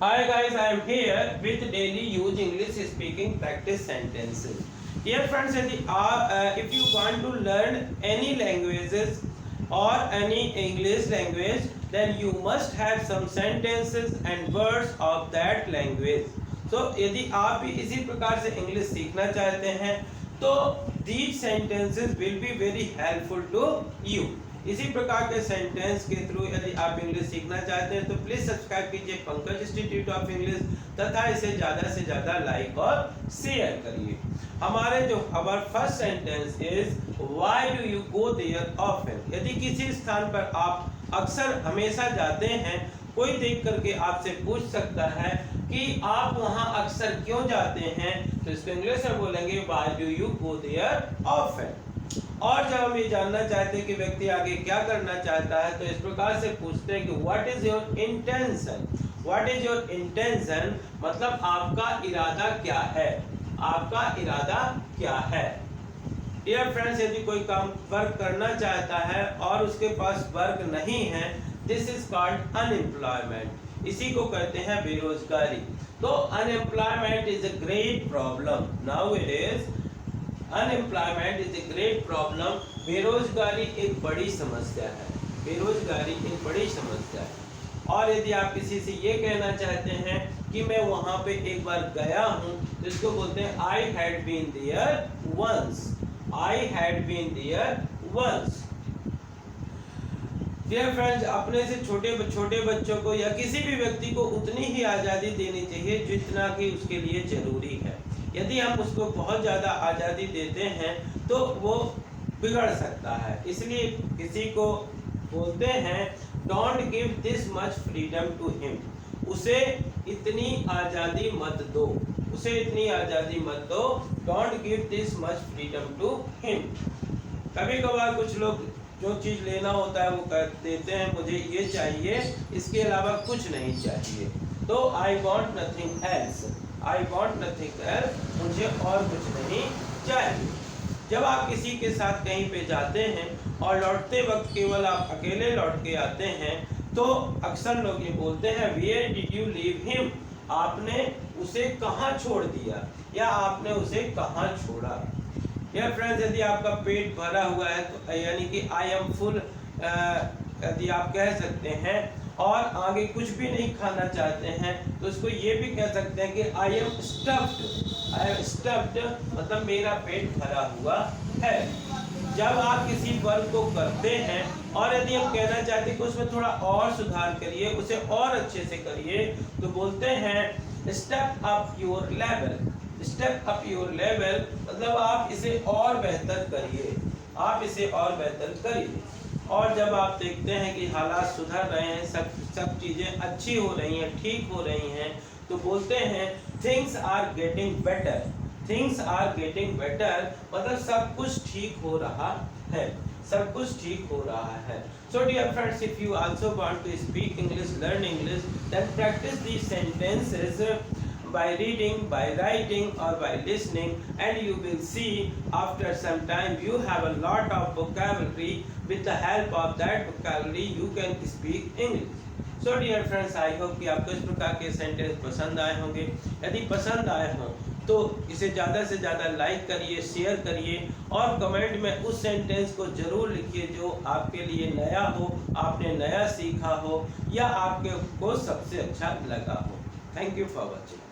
Hi guys, I am here with daily use English speaking practice sentences. Dear friends, if you want to learn any languages or any English language, then you must have some sentences and words of that language. So यदि आप भी इसी प्रकार से English सीखना चाहते हैं तो these sentences will be very helpful to you. इसी प्रकार के सेंटेंस के थ्रू यदि आप इंग्लिश सीखना चाहते हैं तो प्लीज सब्सक्राइब कीजिए पंकज इंस्टीट्यूट ऑफ इंग्लिश तथा इसे ज़्यादा से ज़्यादा लाइक और शेयर करिए। हमारे जो our first sentence is why do you go there often. यदि किसी स्थान पर आप अक्सर हमेशा जाते हैं, कोई देख करके आपसे पूछ सकता है कि आप वहां अक्सर क्यों जाते हैं, तो इसको इंग्लिश में बोलेंगे why do you go there often. और जब हम ये जानना चाहते हैं कि व्यक्ति आगे क्या करना चाहता है तो इस प्रकार से पूछते हैं कि what is your intention. What is your intention मतलब आपका इरादा क्या है, आपका इरादा क्या है। डियर फ्रेंड्स, यदि कोई काम वर्क करना चाहता है और उसके पास वर्क नहीं है, दिस इज कॉल्ड अनएम्प्लॉयमेंट। इसी को कहते हैं बेरोजगारी। तो unemployment is a great problem now it is. Unemployment is a great problem. बेरोजगारी एक बड़ी समस्या है, बेरोजगारी एक बड़ी समस्या है। और यदि आप किसी से ये कहना चाहते हैं कि मैं वहां पे एक बार गया हूं तो इसको बोलते हैं I had been there once. I had been there once. Dear friends, अपने से छोटे बच्चों को या किसी भी व्यक्ति को उतनी ही आज़ादी देनी चाहिए जितना कि उसके लिए जरूरी है। यदि हम उसको बहुत ज़्यादा आज़ादी देते हैं तो वो बिगड़ सकता है। इसलिए किसी को बोलते हैं don't give this much freedom to him. उसे इतनी आज़ादी मत दो, उसे इतनी आज़ादी मत दो। Don't give this much freedom to him. कभी कभार कुछ लोग जो चीज़ लेना होता है वो कर देते हैं, मुझे ये चाहिए, इसके अलावा कुछ नहीं चाहिए। तो I want nothing else. I want nothing else, मुझे और कुछ नहीं चाहिए। जब आप किसी के साथ कहीं पे जाते हैं और लौटते वक्त केवल आप अकेले लौट के आते हैं तो अक्सर लोग ये बोलते हैं where did you leave him. आपने उसे कहाँ छोड़ दिया या आपने उसे कहाँ छोड़ा। यार फ्रेंड्स, यदि आपका पेट भरा हुआ है तो यानी कि आई एम फुल यदि आप कह सकते हैं और आगे कुछ भी नहीं खाना चाहते हैं तो उसको ये भी कह सकते हैं कि I am stuffed. I am stuffed मतलब मेरा पेट भरा हुआ है। जब आप किसी वर्क को करते हैं और यदि हम कहना चाहते हैं कि उसमें थोड़ा और सुधार करिए, उसे और अच्छे से करिए, तो बोलते हैं step up your level. Step up your level मतलब आप इसे और बेहतर करिए, आप इसे और बेहतर करिए। और जब आप देखते हैं कि हालात सुधर रहे हैं, सब चीज़ें अच्छी हो रही हैं, ठीक हो रही हैं, तो बोलते हैं things are getting better. Things are getting better मतलब सब कुछ ठीक हो रहा है, सब कुछ ठीक हो रहा है। So dear friends, if you also want to speak English, learn English, then practise these sentences by reading, by writing or by listening, and you will see after some time you have a lot of vocabulary. With the help of that vocabulary you can speak English. So dear friends, I hope कि आपको इस प्रकार के sentence पसंद आए होंगे। यदि पसंद आए हों तो इसे ज़्यादा से ज़्यादा लाइक करिए, शेयर करिए और कमेंट में उस सेंटेंस को ज़रूर लिखिए जो आपके लिए नया हो, आपने नया सीखा हो या आपके को सबसे अच्छा लगा हो। Thank you for watching.